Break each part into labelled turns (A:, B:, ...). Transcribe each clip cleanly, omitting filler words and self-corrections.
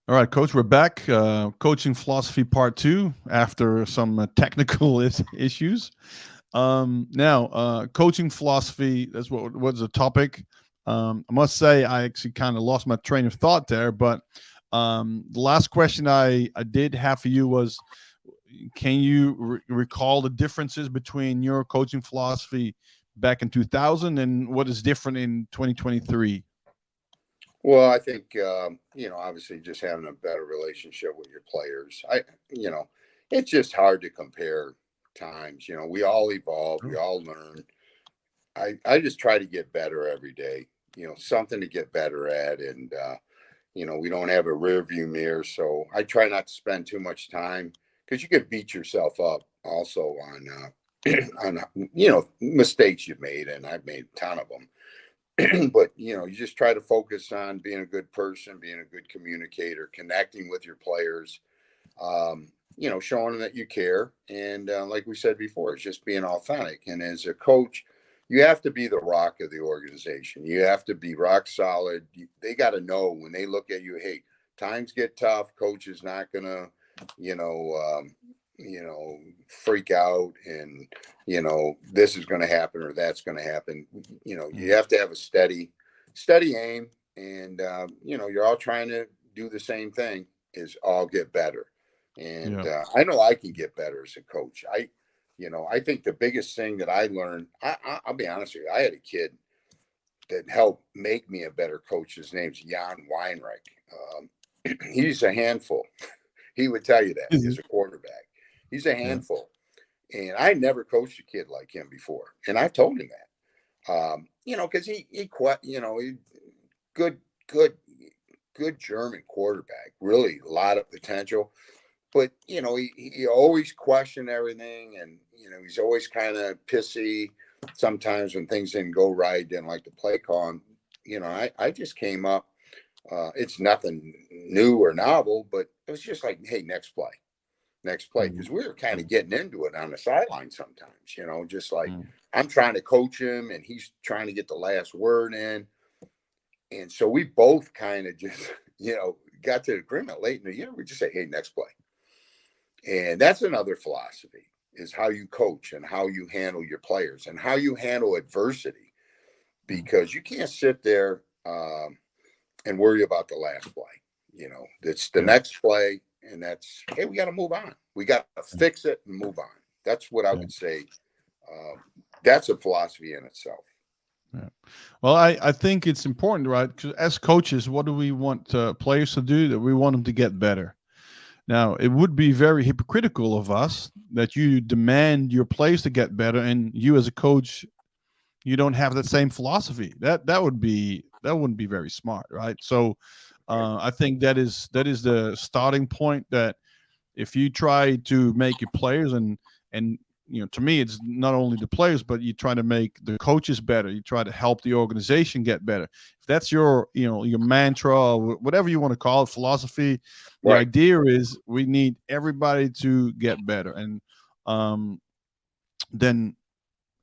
A: All right, Coach, we're back. Coaching philosophy part two after some technical issues. Now, coaching philosophy, that's what was the topic. I must say, I actually kind of lost my train of thought there, but the last question I did have for you was, can you recall the differences between your coaching philosophy back in 2000 and what is different in 2023?
B: Well, I think obviously just having a better relationship with your players. You know, it's just hard to compare times. We all evolve, we
A: Sure.
B: all learn. I just try to get better every day. Something to get better at, and we don't have a rear view mirror, so I try not to spend too much time because you could beat yourself up also on on mistakes you've made, and I've made a ton of them. But you just try to focus on being a good person, being a good communicator, connecting with your players, showing them that you care, and like we said before, it's just being authentic. And as a coach, you have to be the rock of the organization. You have to be rock solid. They got to know when they look at you, hey, times get tough, coach is not gonna you know you know freak out, and this is going to happen or that's going to happen. You
A: Mm,
B: have to have a steady aim, and you're all trying to do the same thing, is all get better. And
A: yeah.
B: I know I can get better as a coach. I think the biggest thing that I learned, I'll be honest with you, I had a kid that helped make me a better coach. His name's Jan Weinreich. He's a handful. He would tell you that as
A: Mhm.
B: a quarterback. He's a
A: Yeah.
B: handful. And I never coached a kid like him before. And I told him that. Because he good, good, good German quarterback, really a lot of potential. But, he always questioned everything, and, he's always kind of pissy sometimes when things didn't go right, didn't like the play call. And, I just came up. It's nothing new or novel, but it was just like, hey, next play,
A: Mm,
B: because we were kind of
A: mm,
B: getting into it on the sideline sometimes, just like
A: mm.
B: I'm trying to coach him and he's trying to get the last word in. And so we both kind of just, got to agreement late in the year. We just say, hey, next play. And that's another philosophy, is how you coach and how you handle your players and how you handle adversity,
A: Mm.
B: because you can't sit there and worry about the last play. It's the
A: Yeah.
B: next play, and that's, hey, we got to move on. We got to
A: Yeah.
B: fix it and move on. That's what I
A: Yeah.
B: would say. Um, that's a philosophy in itself.
A: Yeah. Well, I think it's important, right? 'Cause as coaches, what do we want players to do? That we want them to get better. Now, it would be very hypocritical of us that you demand your players to get better, and you as a coach, you don't have that same philosophy. That wouldn't be very smart, right? So,
B: Right.
A: I think that is the starting point. That if you try to make your players and to me it's not only the players, but you try to make the coaches better, you try to help the organization get better. If that's your your mantra or whatever you want to call it, philosophy, the
B: Right.
A: idea is we need everybody to get better. And um then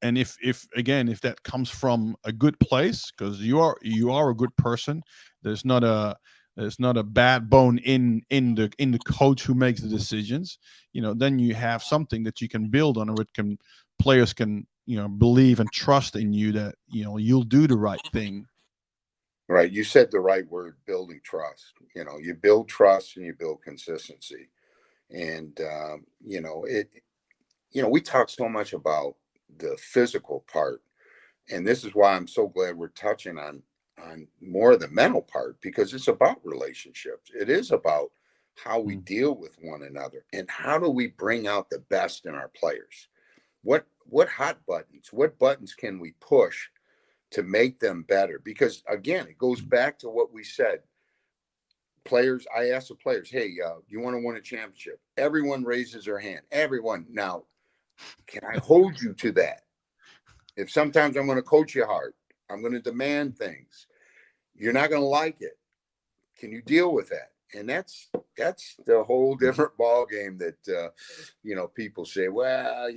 A: and if again, if that comes from a good place, because you are a good person, there's not a there's not a bad bone in the coach who makes the decisions, then you have something that you can build on, or it can players can believe and trust in you, that you'll do the right thing.
B: Right. You said the right word, building trust. You build trust and you build consistency. And, we talk so much about the physical part. And this is why I'm so glad we're touching on more of the mental part, because it's about relationships. It is about how we
A: Mm,
B: deal with one another and how do we bring out the best in our players. What hot buttons, what buttons can we push to make them better? Because again, it goes
A: mm,
B: back to what we said. Players, I asked the players, hey, you want to win a championship? Everyone raises their hand. Everyone. Now, can I hold you to that? If sometimes I'm going to coach you hard, I'm going to demand things, you're not going to like it. Can you deal with that? And that's the whole different ball game that people say, well,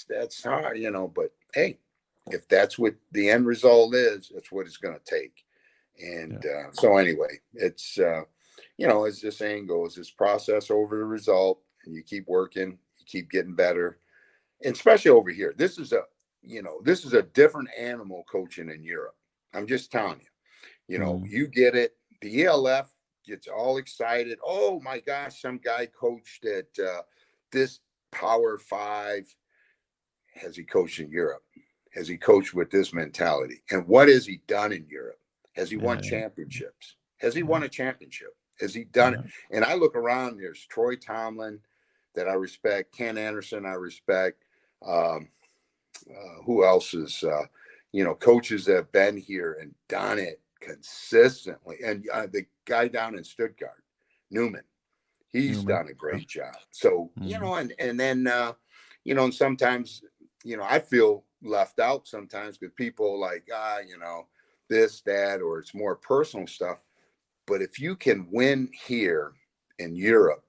B: that's hard, but hey, if that's what the end result is, that's what it's going to take. And
A: yeah.
B: so anyway, it's as the saying goes, it's process over the result, and you keep working, you keep getting better. And especially over here, this is a different animal coaching in Europe. I'm just telling you.
A: Mm.
B: You get it. The ELF gets all excited. Oh my gosh, some guy coached at this Power Five. Has he coached in Europe? Has he coached with this mentality? And what has he done in Europe? Has he won
A: Yeah,
B: championships? Has he
A: yeah,
B: won a championship? Has he done it?
A: yeah,
B: And I look around, there's Troy Tomlin that I respect, Ken Anderson, I respect. Um, who else is, coaches that have been here and done it consistently. And the guy down in Stuttgart, Newman, he's
A: Newman.
B: done a
A: Yeah.
B: great job. So,
A: Mhm.
B: and then, and sometimes, I feel left out sometimes because people like, this, that, or it's more personal stuff. But if you can win here in Europe,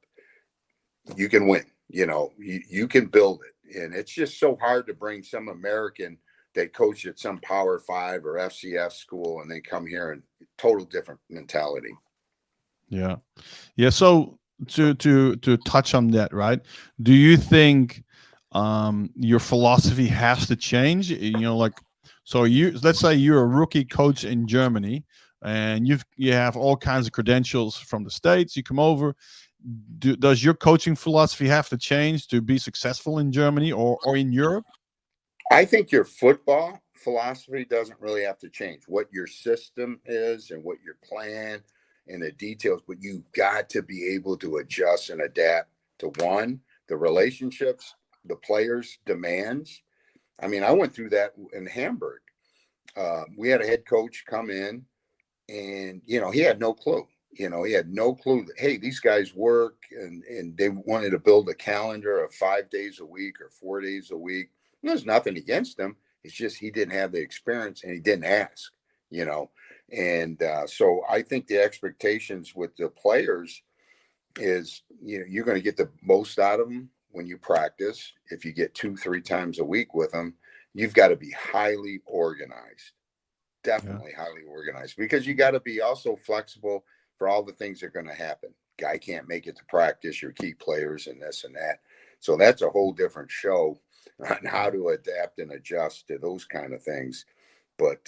B: you can win. You can build it. And it's just so hard to bring some American that coached at some Power Five or FCS school and then come here and total different mentality.
A: Yeah. Yeah. So to touch on that, right? Do you think your philosophy has to change? Like, so let's say you're a rookie coach in Germany, and you have all kinds of credentials from the States. You come over. Does your coaching philosophy have to change to be successful in Germany or in Europe?
B: I think your football philosophy doesn't really have to change. What your system is and what your plan and the details, but you've got to be able to adjust and adapt to one, the relationships, the players' demands. I mean, I went through that in Hamburg. We had a head coach come in, and he had no clue. He had no clue that, hey, these guys work, and they wanted to build a calendar of 5 days a week or 4 days a week. And there's nothing against him. It's just he didn't have the experience and he didn't ask. you know and so I think the expectations with the players is, you're going to get the most out of them when you practice. If you get 2-3 times a week with them, you've got to be highly organized,
A: Yeah.
B: definitely highly organized, because you got to be also flexible for all the things that are going to happen. Guy can't make it to practice, your key players and this and that. So that's a whole different show on how to adapt and adjust to those kind of things. But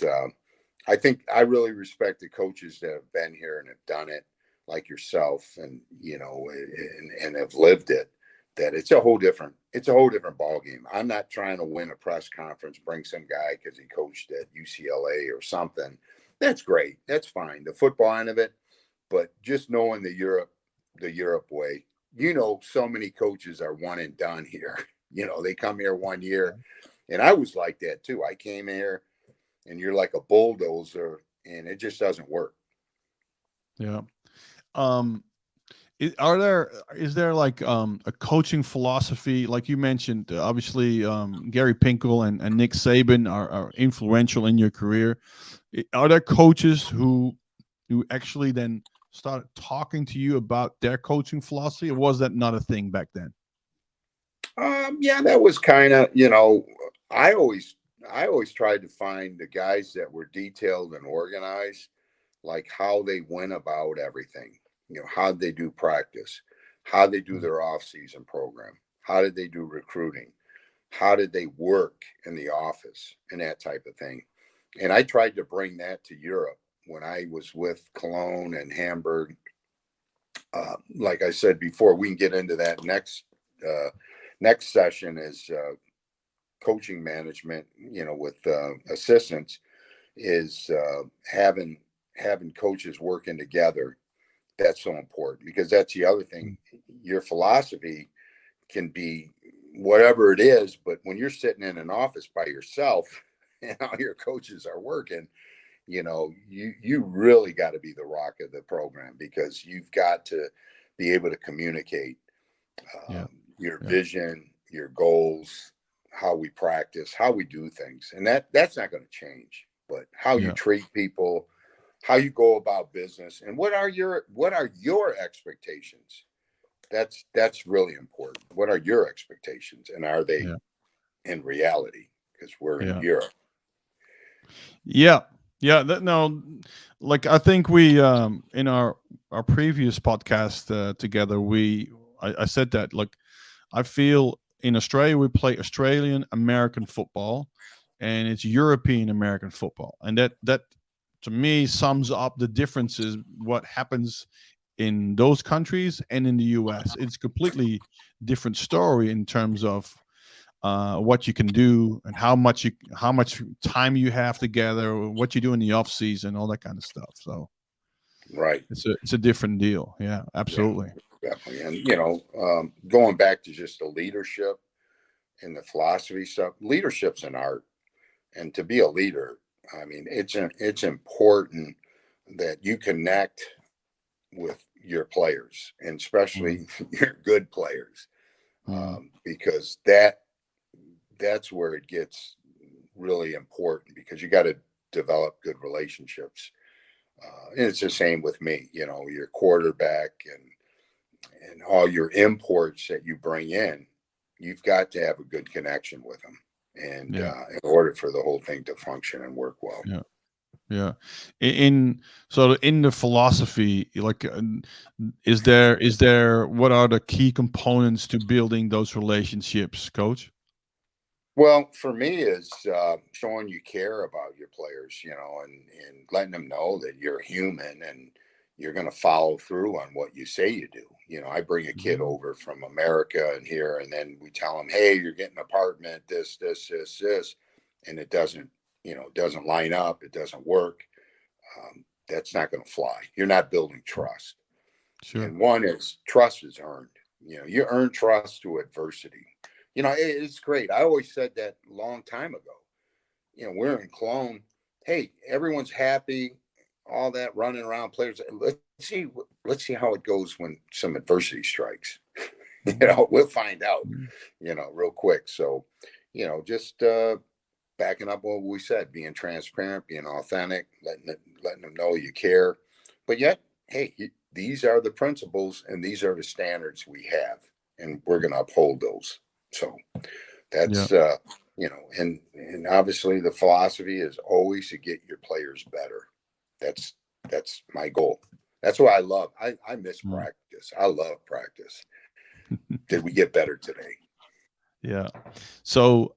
B: I think I really respect the coaches that have been here and have done it, like yourself, and and have lived it. That it's a whole different ball game. I'm not trying to win a press conference, bring some guy because he coached at UCLA or something. That's great. That's fine. The football end of it, but just knowing the Europe way. So many coaches are one and done here. They come here one year, and I was like that too. I came here, and you're like a bulldozer, and it just doesn't work.
A: Yeah. Um, is there like a coaching philosophy like you mentioned? Obviously, Gary Pinkel and Nick Saban are influential in your career. Are there coaches who actually then started talking to you about their coaching philosophy, or was that not a thing back then?
B: Yeah, that was kind of, I always, I always tried to find the guys that were detailed and organized, like how they went about everything. How did they do practice? How did they do
A: Mm.
B: their off-season program? How did they do recruiting? How did they work in the office and that type of thing? And I tried to bring that to Europe when I was with Cologne and Hamburg. Like I said before, we can get into that next session is coaching management. With assistants, is having coaches working together. That's so important, because that's the other thing. Your philosophy can be whatever it is, but when you're sitting in an office by yourself and all your coaches are working, you really got to be the rock of the program, because you've got to be able to communicate
A: Yeah,
B: your
A: yeah,
B: vision, your goals, how we practice, how we do things, and that's not going to change. But how you
A: yeah,
B: treat people, how you go about business, and what are your expectations? That's really important. What are your expectations, and are they
A: yeah,
B: in reality? Because we're in
A: yeah.
B: Europe.
A: Yeah, yeah. No, like I think we in our our previous podcast together, I said that, like, I feel in Australia we play Australian American football, and it's European American football, and that to me sums up the differences what happens in those countries and in the US. It's completely different story in terms of what you can do and how much time you have together, what you do in the off season, all that kind of stuff. So
B: Right.
A: it's a different deal. Yeah,
B: Yeah,
A: absolutely.
B: definitely. And, going back to just the leadership and the philosophy stuff, leadership's an art. And to be a leader, I mean, it's important that you connect with your players, and
A: Mm,
B: especially your good players,
A: mm,
B: because that's where it gets really important, because you got to develop good relationships. And it's the same with me, your quarterback and all your imports that you bring in. You've got to have a good connection with them, and
A: yeah,
B: in order for the whole thing to function and work well.
A: yeah. Yeah. So in the philosophy, like, is there what are the key components to building those relationships, coach?
B: Well, for me, is showing you care about your players, and letting them know that you're human and you're going to follow through on what you say you do. I bring a kid
A: Mhm.
B: over from America and here, and then we tell them, hey, you're getting an apartment, this, and it doesn't line up, it doesn't work. That's not going to fly. You're not building trust.
A: Sure.
B: And one is trust is earned. You earn trust through adversity. It's great. I always said that a long time ago. We're in Cologne. Hey, everyone's happy, all that running around players. Let's see how it goes when some adversity strikes.
A: Mhm.
B: We'll find out,
A: Mhm.
B: real quick. So, just backing up what we said, being transparent, being authentic, letting them know you care. But yet, hey, these are the principles and these are the standards we have, and we're going to uphold those. So
A: Yeah.
B: that's and obviously the philosophy is always to get your players better. That's that's my goal. That's what I love. I miss
A: Mm.
B: practice. I love practice. Did we get better today?
A: Yeah. So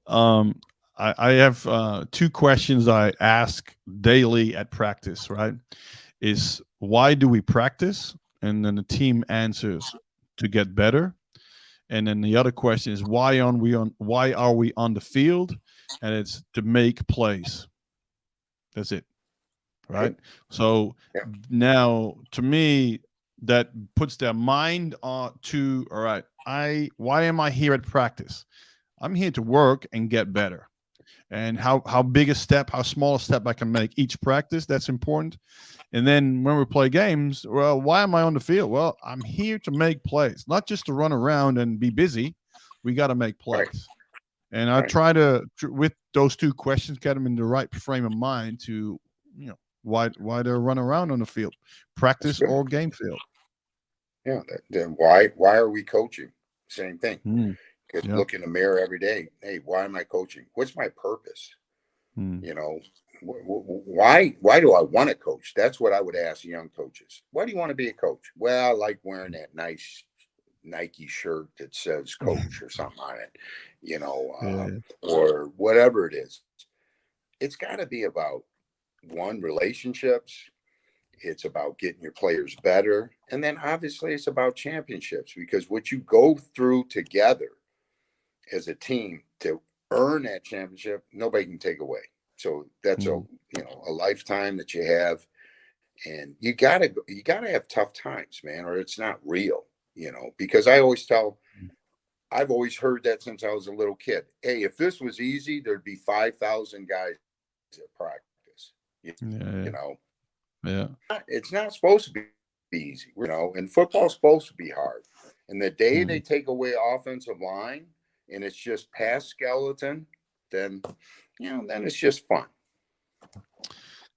A: I have two questions I ask daily at practice, right? Is why do we practice? And then the team answers to get better. And then the other question is why are we on the field? And it's to make plays. That's it. Right.
B: Right.
A: So
B: Yeah.
A: now to me, that puts their mind on to, all right, why am I here at practice? I'm here to work and get better. And how big a step, how small a step I can make each practice, that's important. And then when we play games, well, why am I on the field? Well, I'm here to make plays, not just to run around and be busy. We got to make
B: Right.
A: plays. And I
B: Right.
A: try to, with those two questions, get them in the right frame of mind to, why they're running around on the field,
B: That's
A: practice
B: good.
A: or game field.
B: Yeah. Then why are we coaching? Same thing.
A: Mm,
B: Because
A: yeah.
B: look in the mirror every day. Hey, why am I coaching? What's my purpose?
A: Mm,
B: You know, why do I want to coach? That's what I would ask young coaches. Why do you want to be a coach? Well, I like wearing that nice Nike shirt that says coach or something on it,
A: yeah.
B: or whatever it is. It's got to be about one, relationships. It's about getting your players better. And then obviously it's about championships, because what you go through together as a team to earn that championship, nobody can take away. So that's
A: Mm,
B: a lifetime that you have, and you gotta have tough times, man, or it's not real. Because I've always heard that since I was a little kid. Hey, if this was easy, there'd be 5,000 guys at practice. You
A: yeah.
B: know,
A: Yeah.
B: it's not supposed to be easy. And football's supposed to be hard. And the day they
A: Mm.
B: take away offensive line and it's just pass skeleton, then then it's just fun.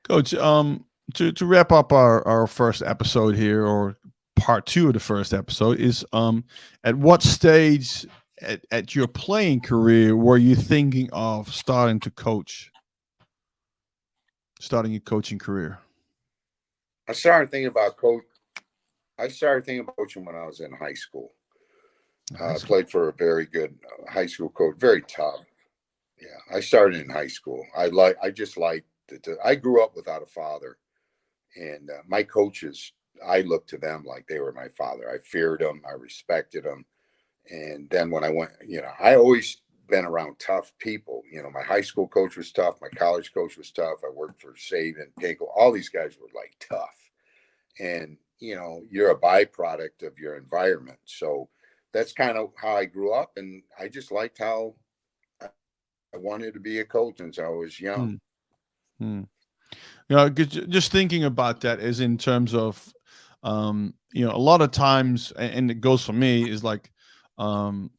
A: Coach, to wrap up our first episode here, or part two of the first episode, is at what stage at your playing career were you thinking of starting your coaching career?
B: I started thinking about coach. I started thinking about coaching when I was in high school.
A: High
B: I
A: school.
B: played for a very good high school coach, very tough. Yeah, I started in high school. I just liked it. I grew up without a father, and my coaches, I looked to them like they were my father. I feared them, I respected them, and then when I went, I always been around tough people. My high school coach was tough, my college coach was tough. I worked for Saban, Pinko. All these guys were like tough, and you're a byproduct of your environment. So that's kind of how I grew up, and I just liked how I wanted to be a coach since I was young.
A: Hmm. Hmm. You know, just thinking about that is in terms of, a lot of times, and it goes for me, is like, um,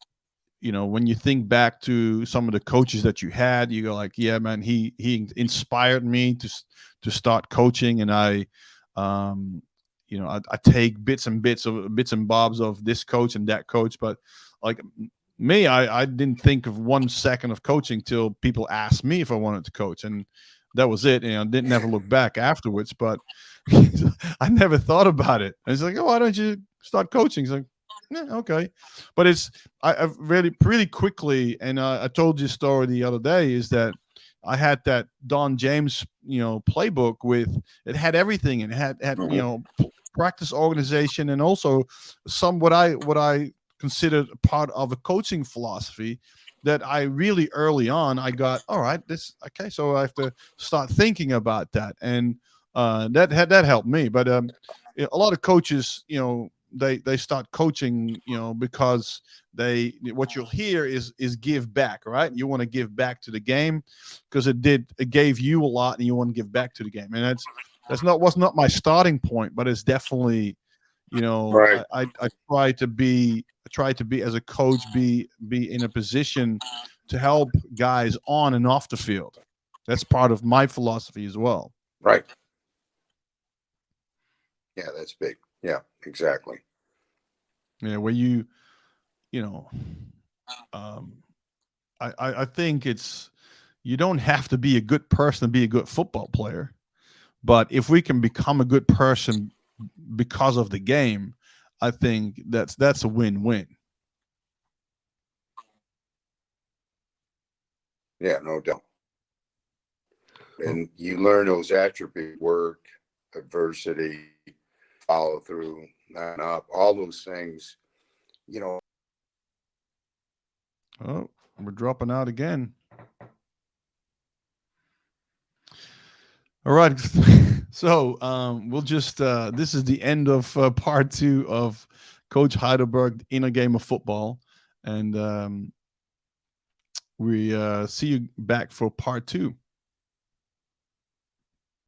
A: when you think back to some of the coaches that you had, you go like, yeah, man, he inspired me to start coaching, and um, I take bits and bobs of this coach and that coach, but like me, I didn't think of 1 second of coaching till people asked me if I wanted to coach, and that was it. Didn't never look back afterwards, but I never thought about it. And it's like, oh, why don't you start coaching? It's like, yeah, okay, but I really quickly, and I told you a story the other day, is that I had that Don James, playbook with, it had everything, and it had
B: Hmm.
A: practice organization, and also some what I considered a part of a coaching philosophy that I really early on I got, all right, this okay, so I have to start thinking about that, and that helped me. But a lot of coaches, they start coaching, because what you'll hear is give back, right? You want to give back to the game because it gave you a lot, and you want to give back to the game, and that's not was not my starting point, but it's definitely,
B: Right,
A: I try to be as a coach, be in a position to help guys on and off the field. That's part of my philosophy as well.
B: right. Yeah, that's big. Yeah, exactly.
A: Where you know um I think it's, you don't have to be a good person to be a good football player, but if we can become a good person because of the game, I think that's a win-win.
B: Yeah, no doubt.
A: Oh,
B: And you learn those attributes: work, adversity, follow through, not up, all those things. You know,
A: oh, we're dropping out again. All right. So we'll just this is the end of part two of Coach Heidelberg in a game of football, and we see you back for part two.